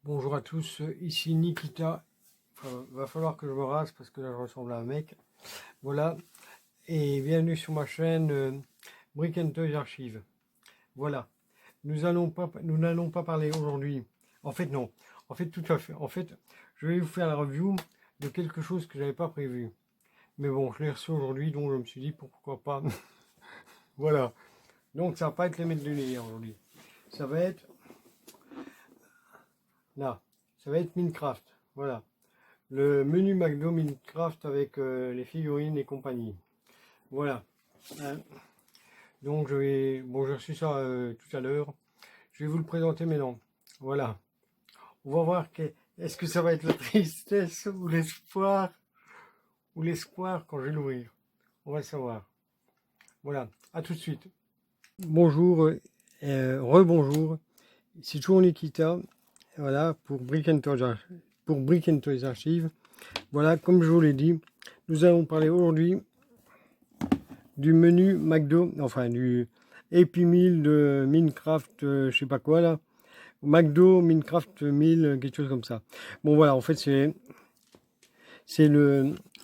Bonjour à tous, ici Nikita. Va falloir que je me rase parce que là je ressemble à un mec. Voilà, et bienvenue sur ma chaîne Brick and Toys Archive. Voilà, nous n'allons pas parler aujourd'hui. En fait, non. En fait, tout à fait. En fait, je vais vous faire la review de quelque chose que j'avais pas prévu. Mais bon, je l'ai reçu aujourd'hui, donc je me suis dit pourquoi pas. Voilà. Donc ça va pas être les maîtres du nez aujourd'hui. Ça va être là. Ça va être Minecraft. Voilà. Le menu McDo Minecraft avec les figurines et compagnie. Voilà. Hein. Donc j'ai reçu ça tout à l'heure. Je vais vous le présenter maintenant. Voilà. On va voir est-ce que ça va être la tristesse ou l'espoir quand je vais l'ouvrir. On va le savoir. Voilà. À tout de suite. Bonjour, rebonjour. C'est toujours Nikita. Voilà pour Brick and Toys Archive. Voilà, comme je vous l'ai dit, nous allons parler aujourd'hui du menu McDo, enfin du Happy Meal de Minecraft, je sais pas quoi là, McDo Minecraft Meal, quelque chose comme ça. Bon voilà, en fait c'est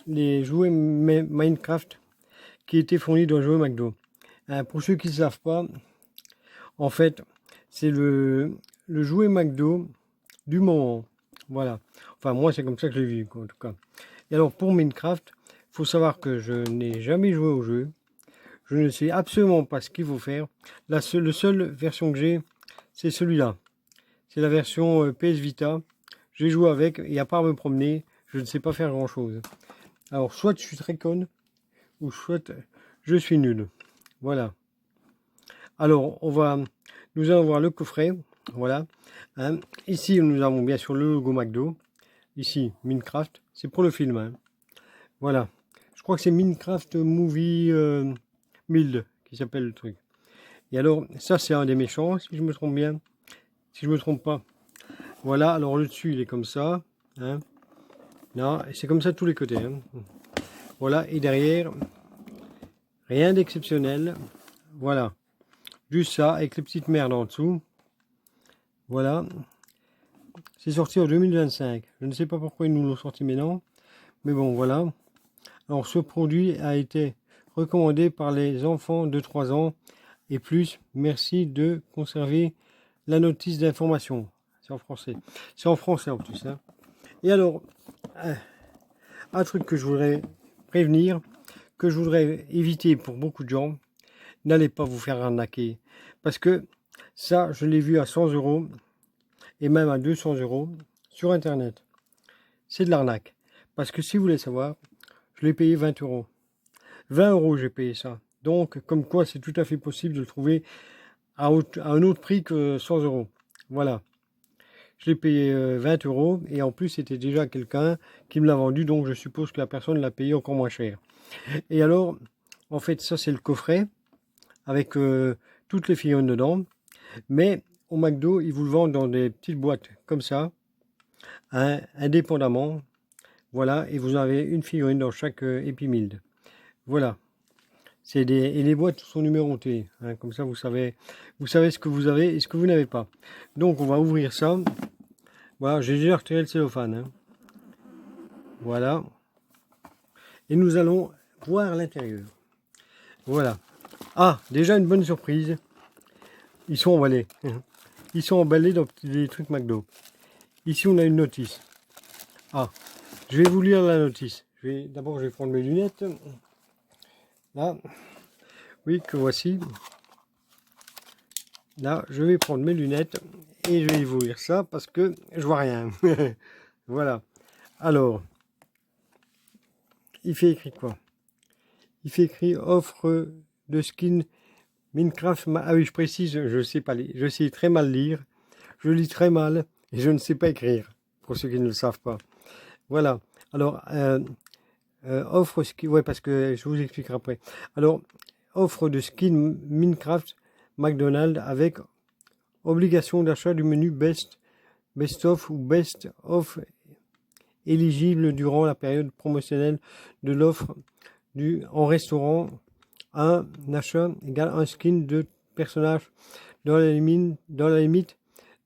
les jouets Minecraft qui étaient fournis dans le jouet McDo. Pour ceux qui ne savent pas, en fait c'est le jouet McDo du moment. Voilà. Enfin moi c'est comme ça que je l'ai vu en tout cas. Et alors pour Minecraft, il faut savoir que je n'ai jamais joué au jeu. Je ne sais absolument pas ce qu'il faut faire. La seule version que j'ai, c'est celui-là. C'est la version PS Vita. J'ai joué avec et à part me promener, je ne sais pas faire grand-chose. Alors soit je suis très conne, ou soit je suis nul. Voilà. Alors nous allons voir le coffret. Voilà. Hein. Ici nous avons bien sûr le logo McDo. Ici Minecraft. C'est pour le film. Hein. Voilà. Je crois que c'est Minecraft Movie Build qui s'appelle le truc. Et alors, ça c'est un des méchants, si je me trompe bien. Si je me trompe pas. Voilà, alors le dessus il est comme ça. Hein. Là, et c'est comme ça de tous les côtés. Hein. Voilà, et derrière, rien d'exceptionnel. Voilà. Juste ça, avec les petites merdes en dessous. Voilà. C'est sorti en 2025. Je ne sais pas pourquoi ils nous l'ont sorti maintenant. Mais bon, voilà. Alors, ce produit a été recommandé par les enfants de 3 ans et plus. Merci de conserver la notice d'information. C'est en français. C'est en français en plus. Hein. Et alors, un truc que je voudrais prévenir, que je voudrais éviter pour beaucoup de gens, n'allez pas vous faire arnaquer. Parce que ça, je l'ai vu à 100 € et même à 200 € sur Internet. C'est de l'arnaque. Parce que si vous voulez savoir, je l'ai payé 20 €. 20 € j'ai payé ça. Donc, comme quoi, c'est tout à fait possible de le trouver à un autre prix que 100 €. Voilà. Je l'ai payé 20 € et en plus c'était déjà quelqu'un qui me l'a vendu, donc je suppose que la personne l'a payé encore moins cher. Et alors, en fait, ça c'est le coffret avec toutes les figurines dedans, mais au McDo ils vous le vendent dans des petites boîtes comme ça, hein, indépendamment. Voilà, et vous avez une figurine dans chaque Happy Meal. Voilà. Et les boîtes sont numérotées, hein, comme ça vous savez ce que vous avez et ce que vous n'avez pas. Donc on va ouvrir ça. Voilà, j'ai déjà retiré le cellophane. Hein. Voilà. Et nous allons voir l'intérieur. Voilà. Ah, déjà une bonne surprise. Ils sont emballés. Ils sont emballés dans des trucs McDo. Ici, on a une notice. Ah, je vais vous lire la notice. D'abord, je vais prendre mes lunettes. Là. Oui, que voici. Là, je vais prendre mes lunettes et je vais vous lire ça parce que je vois rien. Voilà. Alors, il fait écrit quoi? Il fait écrit offre de skin Minecraft. Ah oui, je précise, je sais très mal lire. Je lis très mal et je ne sais pas écrire, pour ceux qui ne le savent pas. Voilà. Alors, offre skin, ouais, parce que je vous expliquerai après. Alors, offre de skin Minecraft McDonald's avec obligation d'achat du menu Best of ou Best of éligible durant la période promotionnelle de l'offre en restaurant. Un achat égale un skin de personnage dans la limite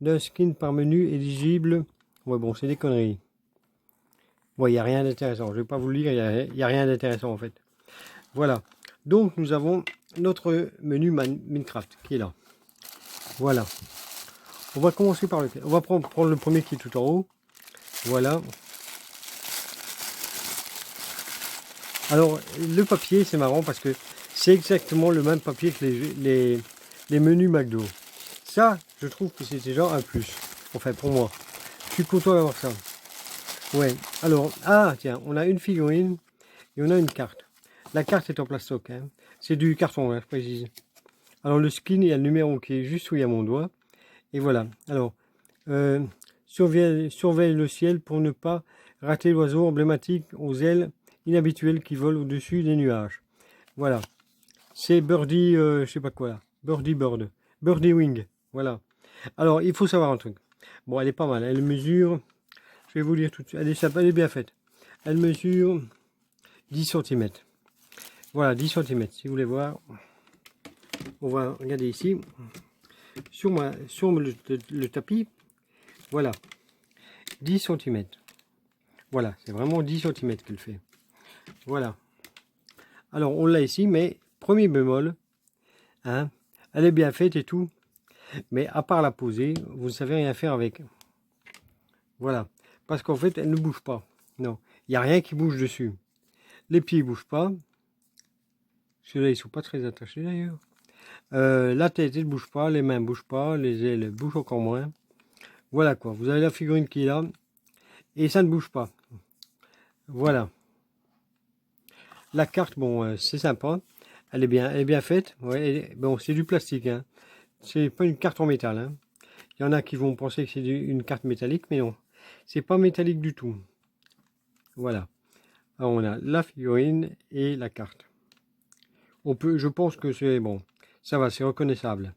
d'un skin par menu éligible. Ouais, bon, c'est des conneries. Ouais, il n'y a rien d'intéressant. Je ne vais pas vous le lire, il n'y a rien d'intéressant en fait. Voilà. Donc, nous avons notre menu Minecraft qui est là. Voilà. On va commencer par lequel? On va prendre le premier qui est tout en haut. Voilà. Alors, le papier, c'est marrant parce que c'est exactement le même papier que les menus McDo. Ça, je trouve que c'est déjà un plus. Enfin, pour moi. Je suis content d'avoir ça. Ouais. Alors, ah, tiens, on a une figurine et on a une carte. La carte est en plastoc. Hein. C'est du carton, hein, je précise. Alors, le skin, il y a le numéro qui est juste où il y a mon doigt. Et voilà. Alors, surveille le ciel pour ne pas rater l'oiseau emblématique aux ailes inhabituelles qui volent au-dessus des nuages. Voilà. C'est Birdie, je sais pas quoi là. Birdie Bird. Birdie Wing. Voilà. Alors, il faut savoir un truc. Bon, elle est pas mal. Elle mesure, je vais vous dire tout de suite. Elle est bien faite. Elle mesure 10 cm. Voilà, 10 cm. Si vous voulez voir, on va regarder ici. Sur le tapis, voilà. 10 cm. Voilà, c'est vraiment 10 cm qu'elle fait. Voilà. Alors, on l'a ici, mais premier bémol, hein, elle est bien faite et tout, mais à part la poser, vous ne savez rien faire avec. Voilà. Parce qu'en fait, elle ne bouge pas. Non, il n'y a rien qui bouge dessus. Les pieds ne bougent pas. Ceux-là, ils ne sont pas très attachés d'ailleurs. La tête, elle ne bouge pas. Les mains ne bougent pas. Les ailes bougent encore moins. Voilà quoi. Vous avez la figurine qui est là. Et ça ne bouge pas. Voilà. La carte, bon, c'est sympa. Elle est bien faite. Ouais, bon, c'est du plastique. Hein. C'est pas une carte en métal. Hein. Il y en a qui vont penser que c'est une carte métallique, mais non. C'est pas métallique du tout. Voilà. Alors, on a la figurine et la carte. Je pense que c'est bon. Ça va, c'est reconnaissable.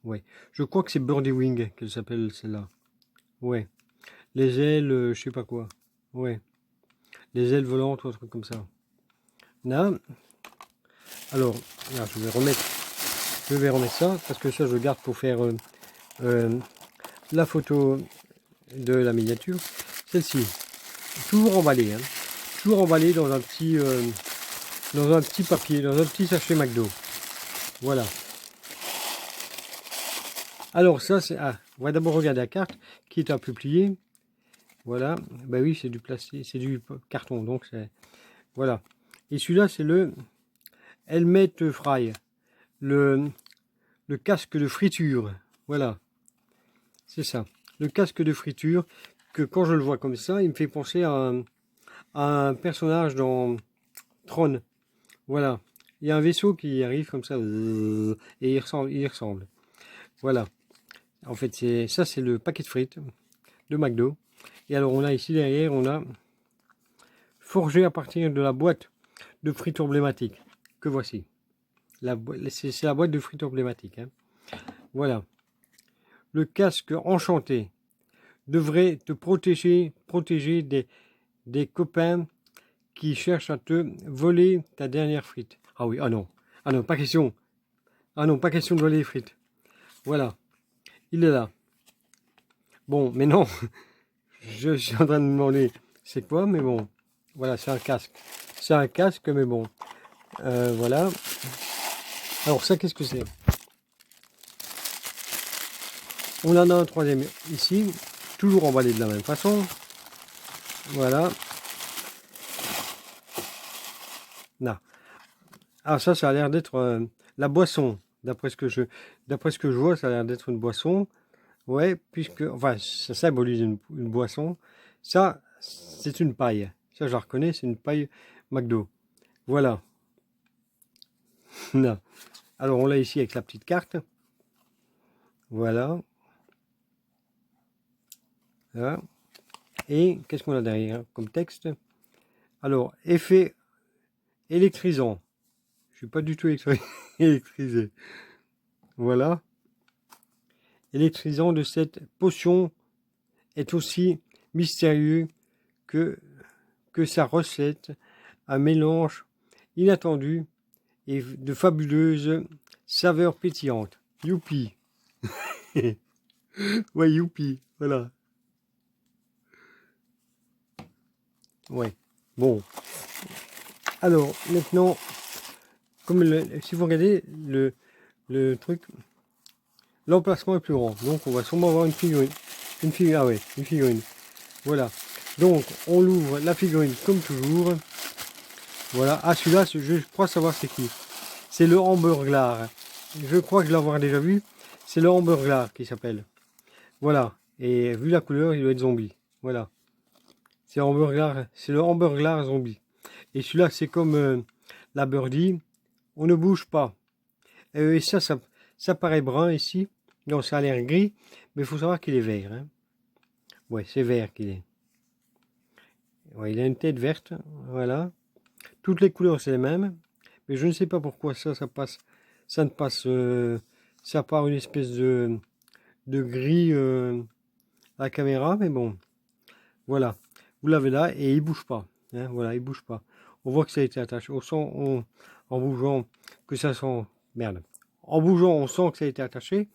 Ouais. Je crois que c'est Birdie Wing qu'elle s'appelle celle-là. Ouais. Les ailes, je sais pas quoi. Ouais. Les ailes volantes ou un truc comme ça. Là. Alors, là, je vais remettre ça parce que ça, je garde pour faire la photo de la miniature. Celle-ci, toujours emballée, hein. Toujours emballée dans un petit papier, dans un petit sachet McDo. Voilà. Alors ça, c'est... Ah, on va d'abord regarder la carte qui est un peu pliée. Voilà. Ben oui, c'est du plastique, c'est du carton, donc c'est... Voilà. Et celui-là, c'est le Helmet Fry. Le casque de friture. Voilà. C'est ça. Le casque de friture, que quand je le vois comme ça, il me fait penser à un personnage dans Tron. Voilà. Il y a un vaisseau qui arrive comme ça, et il ressemble. Voilà. En fait, c'est le paquet de frites de McDo. Et alors, on a ici derrière, on a forgé à partir de la boîte de frites emblématique que voici. C'est la boîte de frites emblématique. Hein. Voilà. Le casque enchanté devrait te protéger des copains qui cherchent à te voler ta dernière frite. Ah oui, ah non, pas question. Ah non, pas question de voler les frites. Voilà, il est là. Bon, mais non, je suis en train de me demander c'est quoi, mais bon, voilà, c'est un casque. C'est un casque, mais bon, voilà. Alors ça, qu'est-ce que c'est? On en a un troisième ici, toujours emballé de la même façon. Voilà. Là. Ah, ça a l'air d'être la boisson. D'après ce que je vois, ça a l'air d'être une boisson. Ouais, puisque, enfin, ça symbolise une boisson. Ça, c'est une paille. Ça, je la reconnais, c'est une paille McDo. Voilà. Non. Alors, on l'a ici avec la petite carte. Voilà. Là. Et qu'est-ce qu'on a derrière comme texte? Alors, effet électrisant. Je suis pas du tout électrisé. Voilà. Électrisant de cette potion est aussi mystérieux que sa recette, un mélange inattendu et de fabuleuses saveurs pétillantes. Youpi. Ouais, youpi, voilà. Ouais, bon. Alors, maintenant, comme si vous regardez le truc, l'emplacement est plus grand. Donc, on va sûrement avoir une figurine. Une figurine, ah ouais, une figurine. Voilà. Donc, on l'ouvre, la figurine, comme toujours. Voilà. Ah, celui-là, je crois savoir c'est qui. C'est le Hamburglar. Je crois que je l'avoir déjà vu. C'est le Hamburglar qui s'appelle. Voilà. Et vu la couleur, il doit être zombie. Voilà. C'est le Hamburglar zombie. Et celui-là, c'est comme la Birdie. On ne bouge pas. Et ça paraît brun ici. Non, ça a l'air gris. Mais il faut savoir qu'il est vert. Hein. Ouais, c'est vert qu'il est. Ouais, il a une tête verte. Voilà. Toutes les couleurs, c'est les mêmes. Mais je ne sais pas pourquoi ça passe. Ça ne passe. Ça part une espèce de gris à la caméra. Mais bon. Voilà. Vous l'avez là et il bouge pas. Hein, voilà, il bouge pas. On voit que ça a été attaché. On sent en bougeant que ça sent. Merde. En bougeant, on sent que ça a été attaché.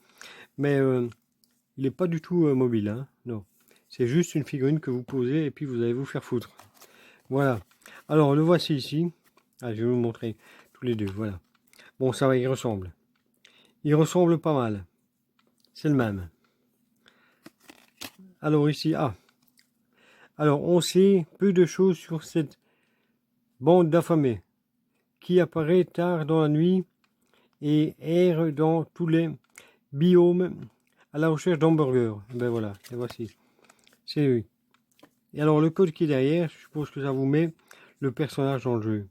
Mais il n'est pas du tout mobile. Hein, non. C'est juste une figurine que vous posez et puis vous allez vous faire foutre. Voilà. Alors, le voici ici. Ah, je vais vous montrer tous les deux. Voilà. Bon, ça va, il ressemble. Il ressemble pas mal. C'est le même. Alors ici, alors on sait peu de choses sur cette bande d'affamés qui apparaît tard dans la nuit et erre dans tous les biomes à la recherche d'hamburgers. Ben voilà, et voici. C'est lui. Et alors le code qui est derrière, je suppose que ça vous met le personnage dans le jeu.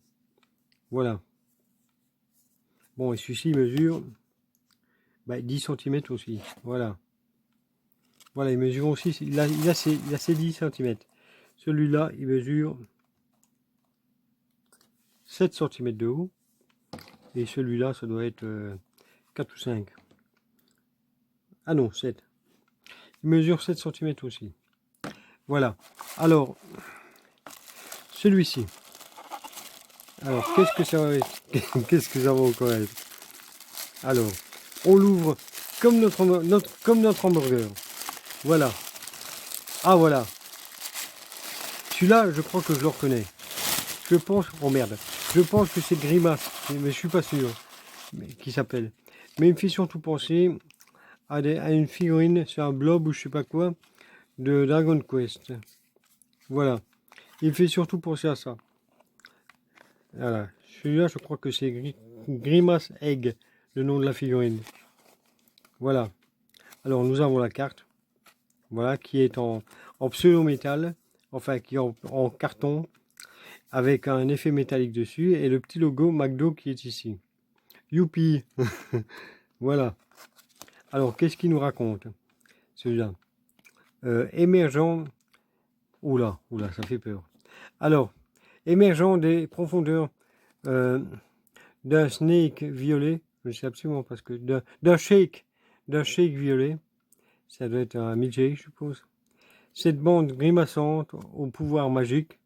Voilà. Bon, et celui-ci mesure 10 cm aussi. Voilà. Voilà, il mesure aussi, il a ses 10 cm. Celui-là, il mesure 7 cm de haut. Et celui-là, ça doit être 4 ou 5. Ah non, 7. Il mesure 7 cm aussi. Voilà. Alors, celui-ci. Alors, qu'est-ce que ça va être? Qu'est-ce que ça va encore être? Alors, on l'ouvre comme notre hamburger. Voilà. Ah, voilà. Celui-là, je crois que je le reconnais. Je pense... Oh merde. Je pense que c'est Grimace, mais je suis pas sûr. Mais, qui s'appelle. Mais il me fait surtout penser à une figurine sur un blob ou je sais pas quoi de Dragon Quest. Voilà. Il me fait surtout penser à ça. Voilà. Celui-là, je crois que c'est Grimace Egg, le nom de la figurine. Voilà. Alors, nous avons la carte. Voilà, qui est en pseudo-métal. Enfin, qui est en carton. Avec un effet métallique dessus. Et le petit logo McDo qui est ici. Youpi. Voilà. Alors, qu'est-ce qu'il nous raconte, celui-là? Émergent. Oula, ça fait peur. Alors, émergent des profondeurs d'un snake violet. Je ne sais absolument pas ce que. D'un shake violet. Ça doit être un milkshake, je suppose. Cette bande grimaçante au pouvoir magique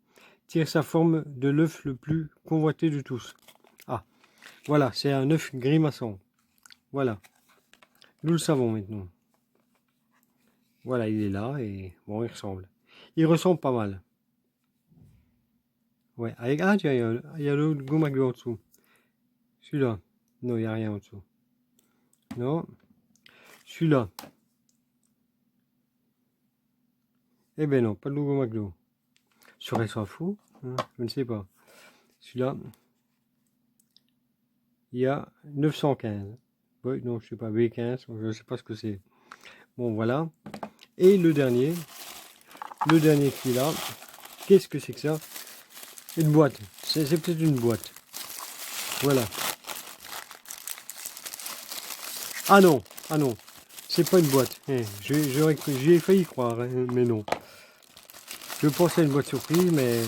tire sa forme de l'œuf le plus convoité de tous. Ah, voilà, c'est un œuf grimaçant. Voilà. Nous le savons maintenant. Voilà, il est là et bon, il ressemble. Il ressemble pas mal. Ouais, avec... Ah, tiens, il y a le Go McDo en dessous. Celui-là. Non, il n'y a rien en dessous. Non. Celui-là. Eh ben non, pas de logo McDo. Serait ça fou? Je ne sais pas. Celui-là. Il y a 915. Oui, non, je sais pas, B15, je ne sais pas ce que c'est. Bon, voilà. Et le dernier qui est là, qu'est-ce que c'est que ça? Une boîte. C'est peut-être une boîte. Voilà. Ah non, c'est pas une boîte. J'y ai failli croire, hein, mais non. Je pensais à une boîte surprise, mais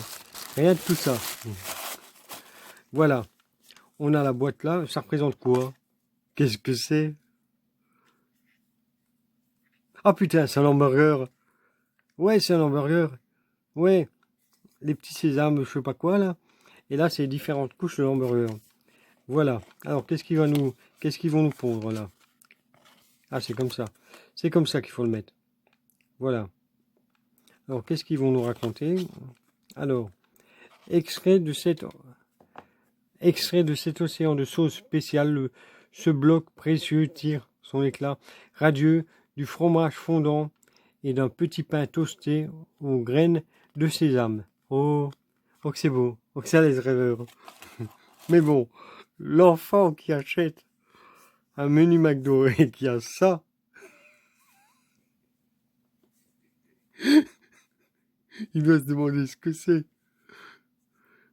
rien de tout ça. Voilà. On a la boîte là. Ça représente quoi? Qu'est-ce que c'est? Ah putain, c'est un hamburger. Ouais, c'est un hamburger. Ouais. Les petits sésames, je sais pas quoi là. Et là, c'est différentes couches de hamburger. Voilà. Alors, qu'est-ce qu'ils vont nous pondre là? Ah, c'est comme ça. C'est comme ça qu'il faut le mettre. Voilà. Alors, qu'est-ce qu'ils vont nous raconter? Alors, extrait de cet océan de sauce spéciale, ce bloc précieux tire son éclat radieux du fromage fondant et d'un petit pain toasté aux graines de sésame. Oh, oh que c'est beau, oh que ça laisse rêveur. Mais bon, l'enfant qui achète un menu McDo et qui a ça, il doit se demander ce que c'est.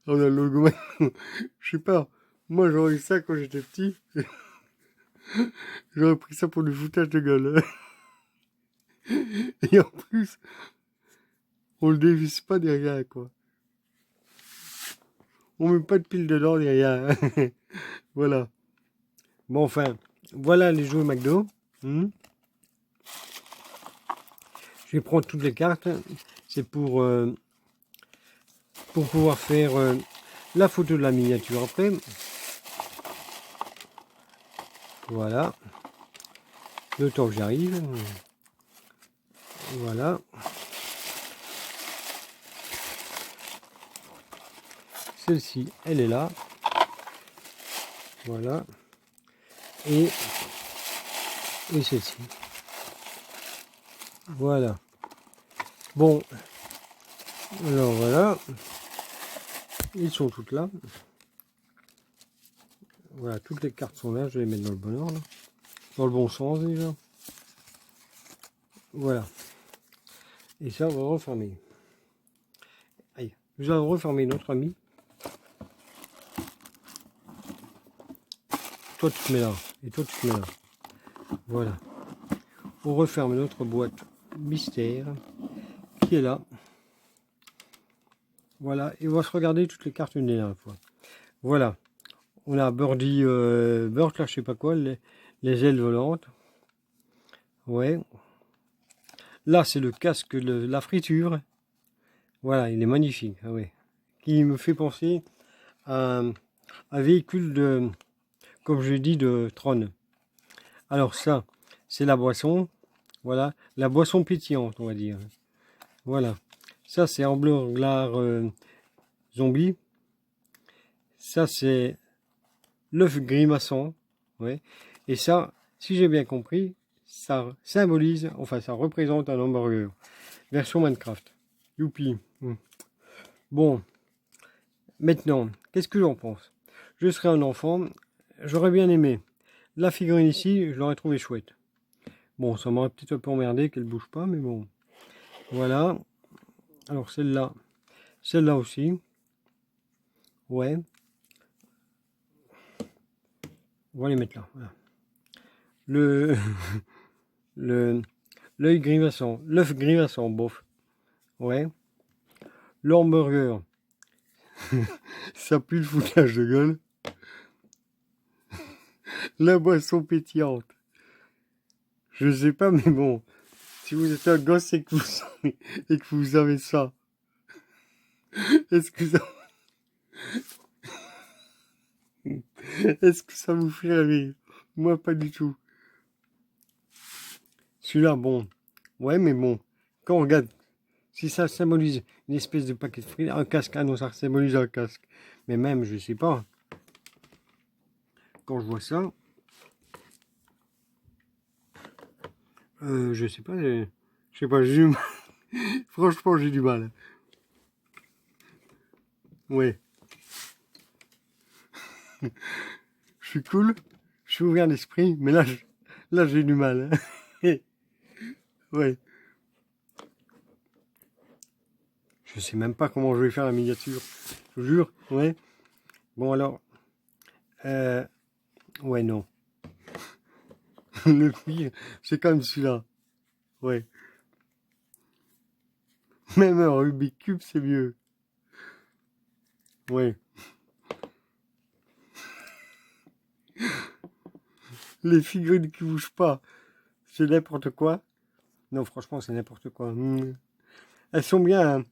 On a le logo McDo. Je sais pas, moi j'aurais eu ça quand j'étais petit. J'aurais pris ça pour du foutage de gueule. Et en plus, on le dévisse pas derrière, quoi. On met pas de pile dedans derrière. Voilà. Bon, enfin, voilà les jouets McDo. Je vais prendre toutes les cartes. C'est pour pouvoir faire la photo de la miniature après. Voilà. Le temps que j'arrive. Voilà. Celle-ci, elle est là. Voilà. Et celle-ci. Voilà. Bon. Alors voilà. Ils sont toutes là. Voilà, toutes les cartes sont là. Je vais les mettre dans le bon ordre. Dans le bon sens déjà. Voilà. Et ça, on va refermer. Allez, nous allons refermer notre ami. Toi, tu te mets là. Et toi, tu te mets là. Voilà. On referme notre boîte mystère qui est là. Voilà. Et on va se regarder toutes les cartes une dernière fois. Voilà. On a Birdie, Bird, là, je sais pas quoi, les ailes volantes. Ouais. Là, c'est le casque de la friture. Voilà, il est magnifique. Ah ouais. Qui me fait penser à un véhicule de, comme je dis, de Tron. Alors ça, c'est la boisson. Voilà, la boisson pétillante, on va dire. Voilà. Ça, c'est en bleu glar zombie. Ça, c'est l'œuf grimaçant. Ouais. Et ça, si j'ai bien compris, ça symbolise, enfin, ça représente un hamburger. Version Minecraft. Youpi. Bon. Maintenant, qu'est-ce que j'en pense? Je serais un enfant, j'aurais bien aimé. La figurine ici, je l'aurais trouvé chouette. Bon, ça m'aurait peut-être un peu emmerdé qu'elle bouge pas, mais bon. Voilà. Alors celle-là aussi. Ouais. On va les mettre là. Voilà. L'œil grimaçant, l'œuf grimaçant, bof. Ouais. L'hamburger. Ça pue le foutage de gueule. La boisson pétillante. Je sais pas, mais bon. Si vous êtes un gosse et que vous avez ça. Est-ce que ça... Est-ce que ça vous fait rire? Moi, pas du tout. Celui-là, bon. Ouais, mais bon. Quand on regarde, si ça symbolise une espèce de paquet de fruits, un casque, ah non, ça symbolise un casque. Mais même, je sais pas. Quand je vois ça, je sais pas, j'ai du mal. Franchement, j'ai du mal. Ouais. Je suis cool, je suis ouvert d'esprit, mais là j'ai du mal. Ouais. Je sais même pas comment je vais faire la miniature. Je vous jure, ouais. Bon alors, ouais non. Le pire, c'est quand même celui-là. Ouais. Même un Rubik's Cube, c'est mieux. Ouais. Les figurines qui bougent pas, c'est n'importe quoi. Non, franchement, c'est n'importe quoi. Elles sont bien, hein.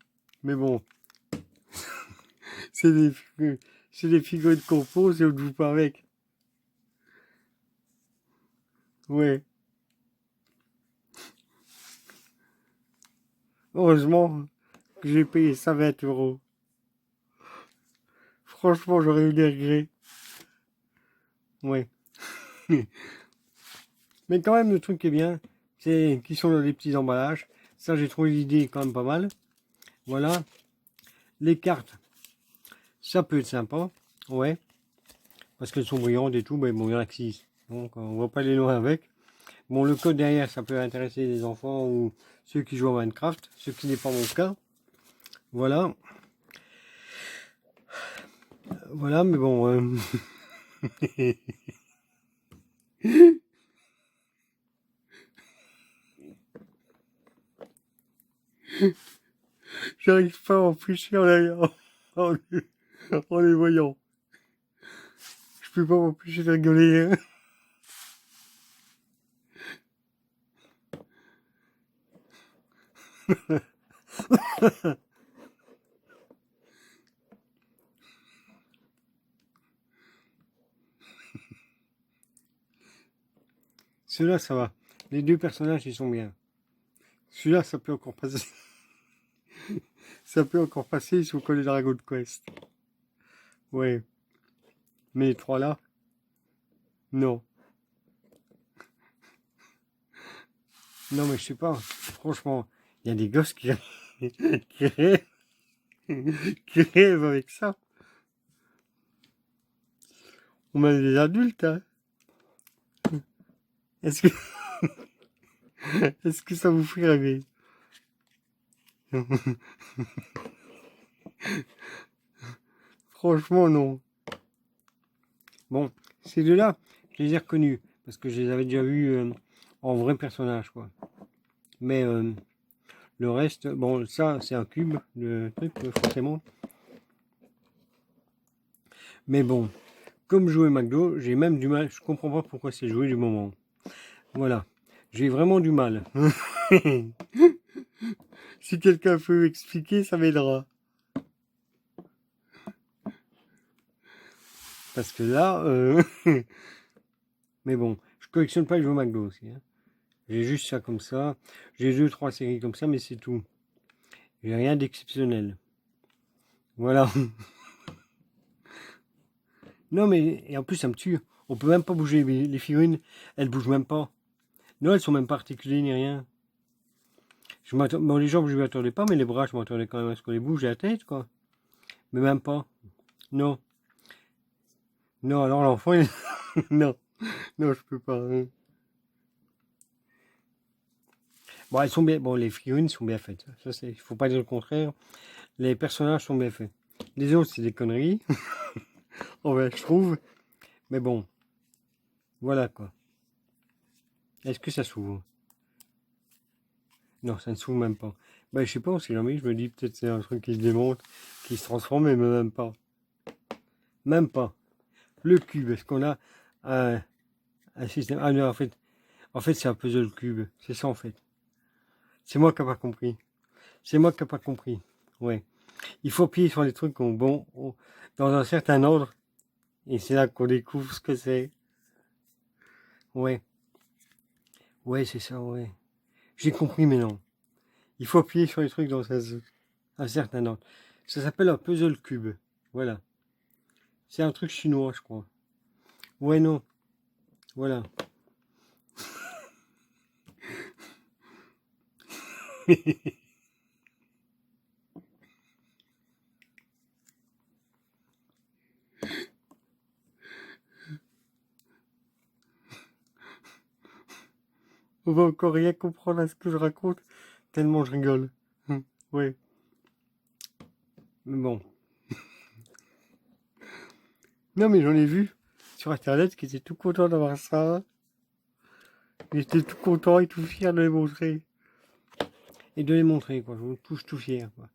Mais bon. C'est des figurines qu'on pose et on ne joue pas avec. Ouais. Heureusement que j'ai payé ça 20 €. Franchement, j'aurais eu des regrets. Ouais. Mais quand même, le truc qui est bien, c'est qu'ils sont dans des petits emballages. Ça, j'ai trouvé l'idée quand même pas mal. Voilà. Les cartes, ça peut être sympa. Ouais. Parce qu'elles sont brillantes et tout. Mais bon, il y en a que 6. Donc, on va pas aller loin avec. Bon, le code derrière, ça peut intéresser les enfants ou ceux qui jouent à Minecraft. Ce qui n'est pas mon cas. Voilà. Voilà, mais bon. J'arrive pas à m'empêcher en, en les voyant. Je peux pas m'empêcher de rigoler. Hein. Celui-là, ça va. Les deux personnages, ils sont bien. Celui-là, ça peut encore passer. Ça peut encore passer, ils sont collés Dragon Quest. Ouais. Mais les trois là, non. Non, mais je sais pas. Franchement, il y a des gosses qui, qui rêvent, qui rêvent avec ça. On met des adultes, hein. Est-ce que, est-ce que ça vous fait rêver? Franchement, non. Bon, ces deux-là, je les ai reconnus. Parce que je les avais déjà vus en vrai personnage, quoi. Mais le reste, bon, ça, c'est un cube, le truc, forcément. Mais bon, comme jouer McDo, j'ai même du mal. Je comprends pas pourquoi c'est joué du moment. Voilà. J'ai vraiment du mal. Si quelqu'un peut m'expliquer, ça m'aidera. Parce que là, mais bon, je collectionne pas les jeux McDo aussi. Hein. J'ai juste ça comme ça. J'ai 2-3 séries comme ça, mais c'est tout. J'ai rien d'exceptionnel. Voilà. Non, mais et en plus, ça me tue. On peut même pas bouger. Les figurines, elles bougent même pas. Non, elles sont même pas articulées ni rien. Bon, les jambes, je m'y attendais pas, mais les bras, je m'attendais quand même à ce qu'on les bouge et la tête, quoi. Mais même pas. Non. Non, alors l'enfant, il... non. Non, je peux pas. Hein. Bon, elles sont bien. Bon, les figurines sont bien faites. Ça, c'est. Il faut pas dire le contraire. Les personnages sont bien faits. Les autres, c'est des conneries. Ouais, je trouve. Mais bon. Voilà, quoi. Est-ce que ça s'ouvre? Non, ça ne s'ouvre même pas. Bah, je sais pas, on sait jamais. Je me dis peut-être c'est un truc qui se démonte, qui se transforme, mais même pas. Même pas. Le cube, est-ce qu'on a un système? Ah non, en fait, c'est un puzzle cube. C'est ça, en fait. C'est moi qui n'ai pas compris. C'est moi qui n'ai pas compris. Ouais. Il faut appuyer sur les trucs dans un certain ordre. Et c'est là qu'on découvre ce que c'est. Ouais. Ouais, c'est ça, ouais. J'ai compris, mais non. Il faut appuyer sur les trucs dans un certain ordre. Ça s'appelle un puzzle cube. Voilà. C'est un truc chinois, je crois. Ouais, non. Voilà. On va encore rien comprendre à ce que je raconte, tellement je rigole. Ouais. Mais bon. Non, mais j'en ai vu sur Internet qui étaient tout contents d'avoir ça. Ils étaient tout contents et tout fiers de les montrer. Et de les montrer, quoi. Je me touche tout fier, quoi.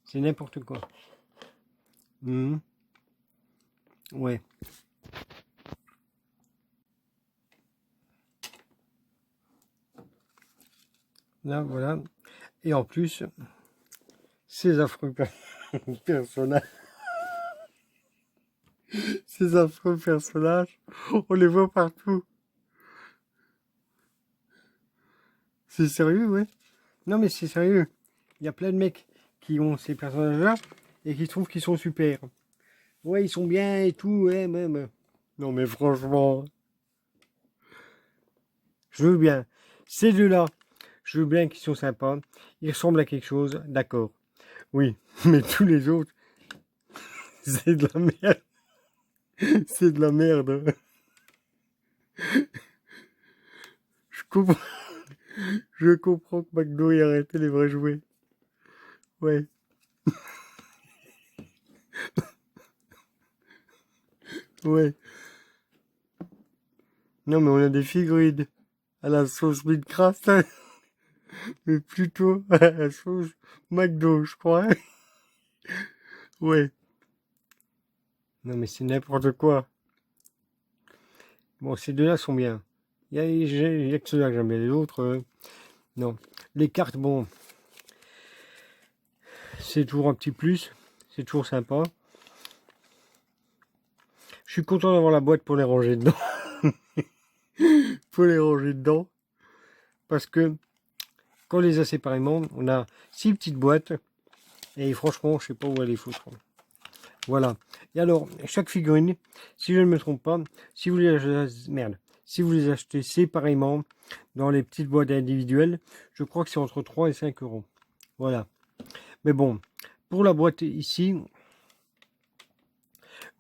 C'est n'importe quoi. Mmh. Ouais. Là, voilà. Et en plus, ces affreux personnages, ces affreux personnages, on les voit partout. C'est sérieux, ouais. Non, mais c'est sérieux. Il y a plein de mecs qui ont ces personnages-là et qui trouvent qu'ils sont super. Ouais, ils sont bien et tout, ouais, même. Non, mais franchement, je veux bien. Ces deux-là, je veux bien qu'ils sont sympas. Ils ressemblent à quelque chose, d'accord. Oui, mais tous les autres, c'est de la merde. C'est de la merde. Je comprends, je comprends que McDo ait arrêté les vrais jouets. Ouais, ouais. Non, mais on a des figurines à la sauce Minecraft, hein, mais plutôt à la sauce McDo, je crois. Ouais. Non, mais c'est n'importe quoi. Bon, ces deux-là sont bien. Il y a que ceux-là que j'aime bien. Les autres, non. Les cartes, bon, c'est toujours un petit plus. C'est toujours sympa. Je suis content d'avoir la boîte pour les ranger dedans. Pour les ranger dedans. Parce que quand on les a séparément, on a 6 petites boîtes. Et franchement, je sais pas où aller foutre. Voilà. Et alors, chaque figurine, si je ne me trompe pas, si vous les achetez, merde, si vous les achetez séparément dans les petites boîtes individuelles, je crois que c'est entre 3 et 5 euros. Voilà. Mais bon, pour la boîte ici,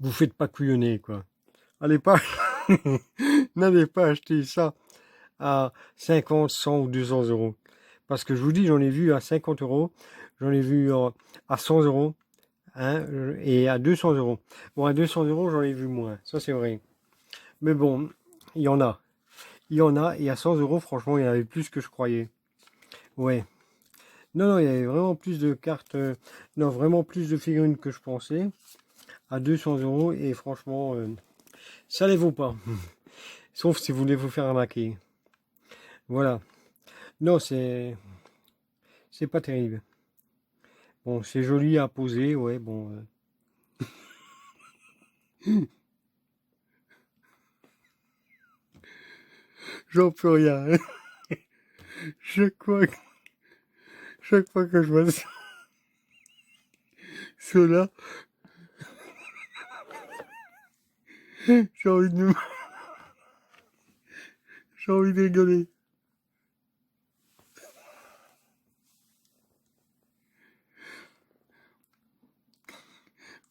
vous faites pas couillonner, quoi. Allez pas, n'allez pas acheter ça à 50, 100 ou 200 euros. Parce que je vous dis, j'en ai vu à 50 euros, j'en ai vu à 100 euros, hein, et à 200 euros. Bon, à 200 euros, j'en ai vu moins, ça c'est vrai. Mais bon, il y en a. Il y en a, et à 100 euros, franchement, il y en avait plus que je croyais. Ouais. Non, non, il y avait vraiment plus de cartes, non, vraiment plus de figurines que je pensais, à 200 euros, et franchement, ça les vaut pas. Sauf si vous voulez vous faire arnaquer. Voilà. Non, c'est pas terrible. Bon, c'est joli à poser, ouais, bon. J'en peux rien. Chaque fois, chaque fois que je vois cela, j'ai envie de, j'ai envie de rigoler.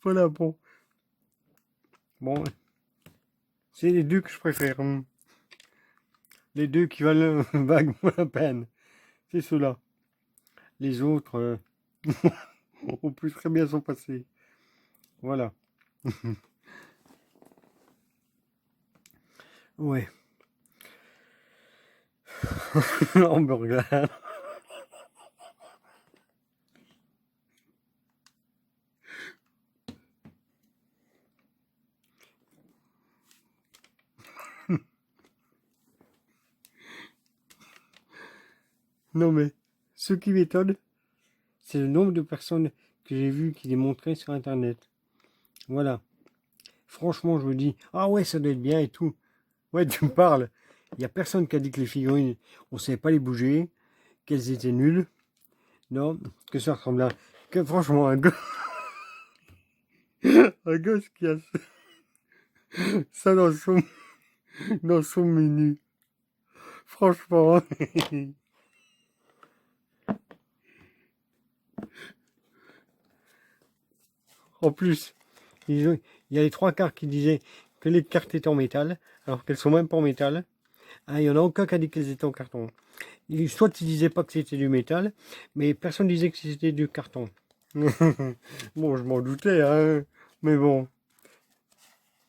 Voilà, bon. Bon, c'est les deux que je préfère. Les deux qui valent vaguement la peine. C'est ceux-là. Les autres, on peut très bien s'en passer. Voilà. Ouais. Hamburger. Non mais, ce qui m'étonne, c'est le nombre de personnes que j'ai vues qui les montraient sur Internet. Voilà. Franchement, je me dis, ah ouais, ça doit être bien et tout. Ouais, tu me parles. Il n'y a personne qui a dit que les figurines, on ne savait pas les bouger, qu'elles étaient nulles. Non, que ça ressemblait à... Que franchement, un gosse qui a ça dans son menu. Franchement. En plus, il y a les trois cartes qui disaient que les cartes étaient en métal, alors qu'elles sont même pas en métal. Ah, il y en a aucun qui a dit qu'elles étaient en carton. Soit ils disaient pas que c'était du métal, mais personne disait que c'était du carton. Bon, je m'en doutais, hein. Mais bon,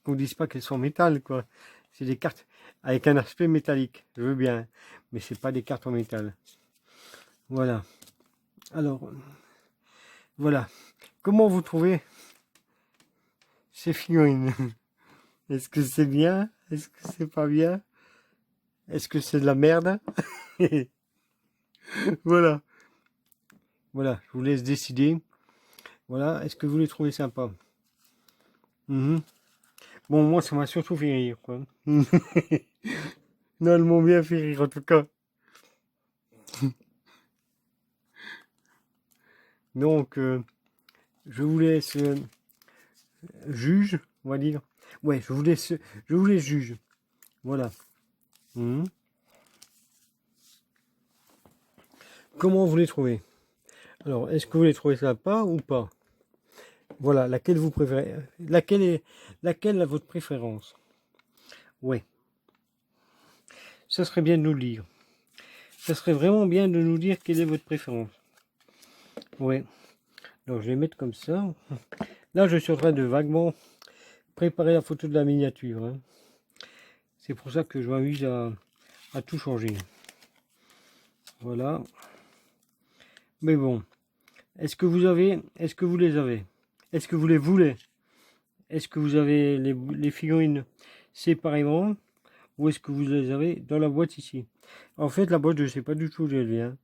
qu'on dise pas qu'elles sont en métal, quoi. C'est des cartes avec un aspect métallique, je veux bien, mais c'est pas des cartes en métal. Voilà. Alors, voilà. Comment vous trouvez ces figurines? Est-ce que c'est bien? Est-ce que c'est pas bien? Est-ce que c'est de la merde? Voilà. Voilà, je vous laisse décider. Voilà, est-ce que vous les trouvez sympas? Mhm. Bon, moi, ça m'a surtout fait rire, quoi. Non, elles m'ont bien fait rire, en tout cas. Donc, je vous laisse juge, on va dire. Ouais, je vous laisse juge. Voilà. Mhm. Comment vous les trouvez? Alors, est-ce que vous les trouvez sympas ou pas? Voilà, laquelle vous préférez? Laquelle a votre préférence? Ouais, ça serait bien de nous le dire. Ça serait vraiment bien de nous dire quelle est votre préférence. Ouais. Donc je vais mettre comme ça. Là, je suis en train de vaguement préparer la photo de la miniature. Hein. C'est pour ça que je m'amuse à tout changer. Voilà. Mais bon, est-ce que vous les avez? Est-ce que vous les voulez? Est-ce que vous avez les figurines séparément? Ou est-ce que vous les avez dans la boîte ici? En fait, la boîte, je ne sais pas du tout où elle vient.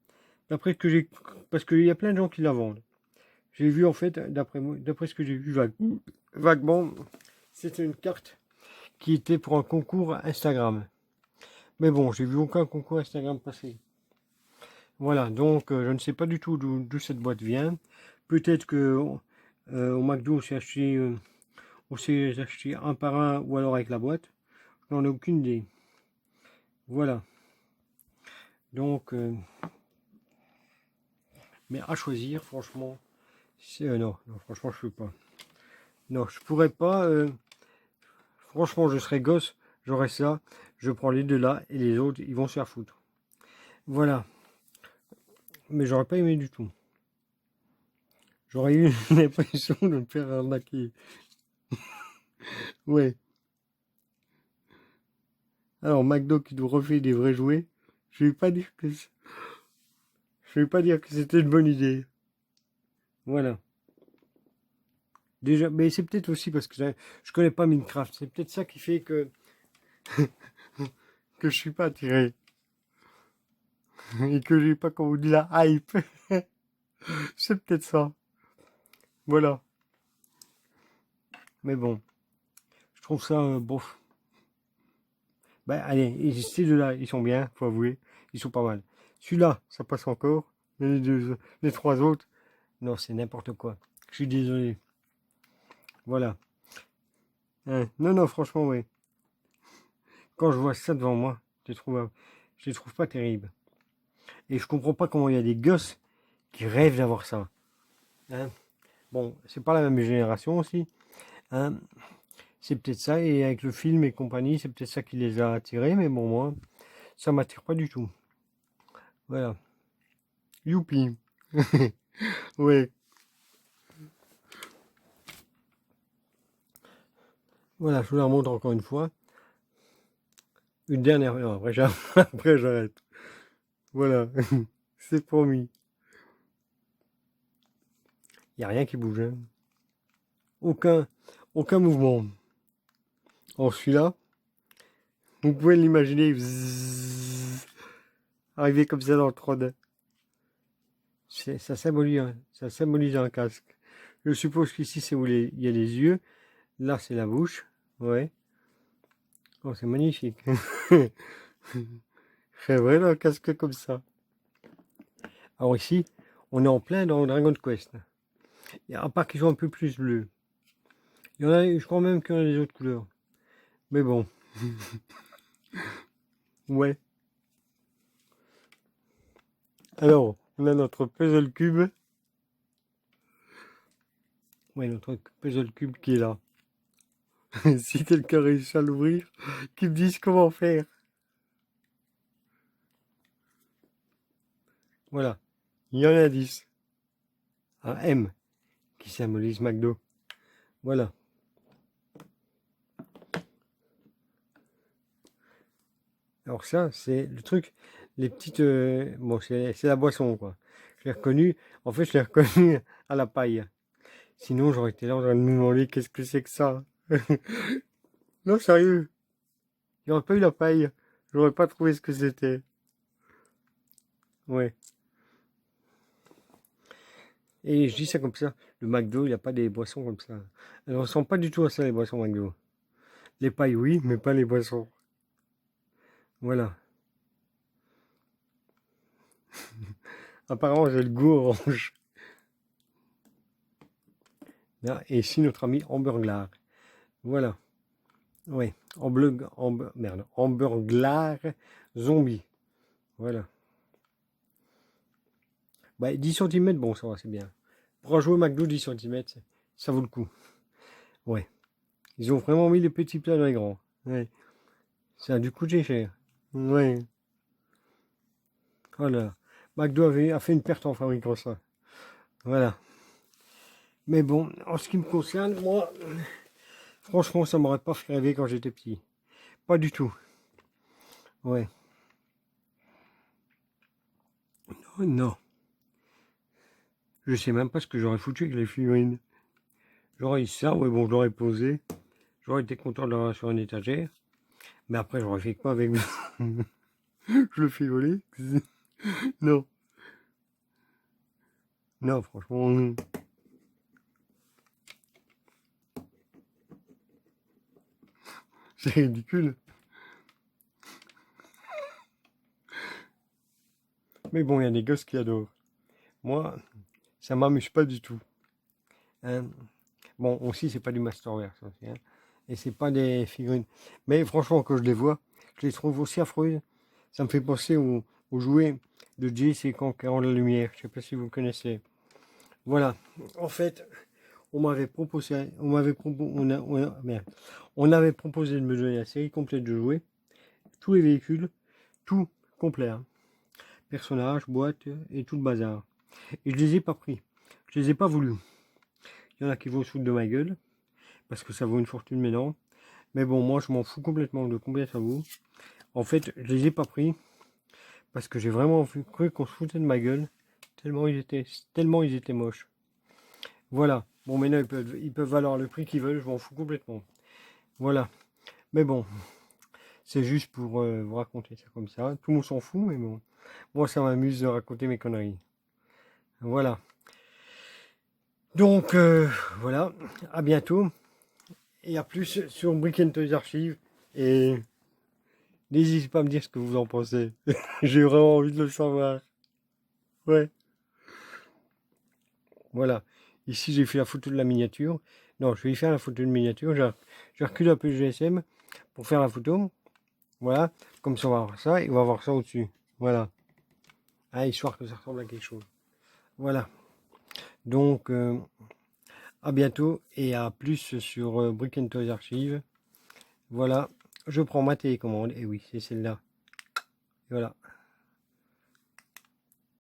D'après que j'ai... Parce qu'il y a plein de gens qui la vendent. J'ai vu, en fait, d'après ce que j'ai vu vaguement, c'était une carte qui était pour un concours Instagram. Mais bon, j'ai vu aucun concours Instagram passer. Voilà, donc je ne sais pas du tout d'où cette boîte vient. Peut-être que au McDo, on s'est acheté un par un ou alors avec la boîte. J'en ai aucune idée. Voilà. Donc, mais à choisir, franchement, c'est non, non, franchement, je peux pas. Non, je pourrais pas. Franchement, je serais gosse, j'aurais ça. Je prends les deux là et les autres, ils vont se faire foutre. Voilà. Mais j'aurais pas aimé du tout. J'aurais eu l'impression de me faire arnaquer. Ouais. Alors, McDo qui nous refait des vrais jouets, je vais pas dire que je vais pas dire que c'était une bonne idée. Voilà. Déjà, mais c'est peut-être aussi parce que je connais pas Minecraft. C'est peut-être ça qui fait que je suis pas attiré. Et que j'ai pas, comme on dit, la hype. C'est peut-être ça. Voilà. Mais bon, je trouve ça bof. Ben allez, ces deux-là, ils sont bien, faut avouer. Ils sont pas mal. Celui-là, ça passe encore. Mais les trois autres, non, c'est n'importe quoi. Je suis désolé. Voilà. Hein. Non, non, franchement, oui. Quand je vois ça devant moi, je les trouve pas terribles. Et je comprends pas comment il y a des gosses qui rêvent d'avoir ça. Hein. Bon, c'est pas la même génération aussi. Hein. C'est peut-être ça, et avec le film et compagnie, c'est peut-être ça qui les a attirés, mais bon, moi, ça m'attire pas du tout. Voilà. Youpi. Ouais. Voilà, je vous la remontre encore une fois. Une dernière. Non, après, après j'arrête. Voilà. C'est promis. Il n'y a rien qui bouge. Hein. Aucun mouvement. Alors celui-là, vous pouvez l'imaginer arriver comme ça dans le 3D. Ça symbolise un casque. Je suppose qu'ici c'est où il y a les yeux. Là c'est la bouche. Ouais. Oh, c'est magnifique. C'est vrai un casque comme ça. Alors ici, on est en plein dans Dragon Quest. Et à part qu'ils sont un peu plus bleus. Il y en a, je crois même qu'il y en a des autres couleurs. Mais bon. Ouais. Alors, on a notre puzzle cube. Ouais, notre puzzle cube qui est là. Si quelqu'un réussit à l'ouvrir, qu'il me dise comment faire. Voilà. Il y en a 10. Un M qui symbolise McDo. Voilà. Alors ça, c'est le truc. Les petites... bon, c'est la boisson, quoi. Je l'ai reconnu. En fait, je l'ai reconnu à la paille. Sinon, j'aurais été là en train de me demander qu'est-ce que c'est que ça. Non, sérieux. Il n'y aurait pas eu la paille. J'aurais pas trouvé ce que c'était. Ouais. Et je dis ça comme ça. Le McDo, il n'y a pas des boissons comme ça. Elles ne ressemblent pas du tout à ça, les boissons McDo. Les pailles, oui, mais pas les boissons. Voilà. Apparemment, j'ai le goût orange. Là, et ici, notre ami Hamburglar. Voilà. Ouais. Hamburglar zombie. Voilà. Bah, 10 cm, bon, ça va, c'est bien. Pour un jouet McDo, 10 cm, ça vaut le coup. Ouais. Ils ont vraiment mis les petits plats dans les grands. Ouais. Ça a dû coûter cher. Ouais. Voilà. McDo a fait une perte en fabriquant ça. Voilà. Mais bon, en ce qui me concerne, moi, franchement, ça m'aurait pas fait rêver quand j'étais petit. Pas du tout. Ouais. Oh, non. Je sais même pas ce que j'aurais foutu avec les figurines. J'aurais eu ça, ouais, bon, je l'aurais posé. J'aurais été content de l'avoir sur une étagère. Mais après, j'aurais fait quoi avec je le fais voler. Non. Non, franchement, c'est ridicule. Mais bon, il y a des gosses qui adorent. Moi, ça m'amuse pas du tout. Hein. Bon, aussi, c'est pas du Masterverse. Aussi, hein. Et c'est pas des figurines. Mais franchement, quand je les vois, je les trouve aussi affreuses. Ça me fait penser aux jouets de Jace et Conquérant de la Lumière. Je sais pas si vous connaissez. Voilà. En fait, on m'avait proposé, on avait proposé de me donner la série complète de jouets, tous les véhicules, tout complet, hein. Personnages, boîtes et tout le bazar. Et je les ai pas pris. Je les ai pas voulu. Il y en a qui vont se foutre de ma gueule, parce que ça vaut une fortune maintenant. Mais bon, moi je m'en fous complètement de combien ça vaut. En fait, je les ai pas pris, parce que j'ai vraiment cru qu'on se foutait de ma gueule, tellement ils étaient moches. Voilà. Bon, maintenant ils peuvent valoir le prix qu'ils veulent, je m'en fous complètement. Voilà. Mais bon, c'est juste pour vous raconter ça comme ça. Tout le monde s'en fout, mais bon. Moi, ça m'amuse de raconter mes conneries. Voilà. Donc, voilà. À bientôt. Et à plus sur Brick Toys Archive. Et n'hésitez pas à me dire ce que vous en pensez. J'ai vraiment envie de le savoir. Ouais. Voilà. Ici, j'ai fait la photo de la miniature. Non, je vais y faire la photo de miniature. Je recule un peu le GSM pour faire la photo. Voilà. Comme ça, on va voir ça. Et on va voir ça au-dessus. Voilà. Ah, histoire que ça ressemble à quelque chose. Voilà. Donc, à bientôt et à plus sur Brick Toys Archive. Voilà. Je prends ma télécommande. Et oui, c'est celle-là. Voilà.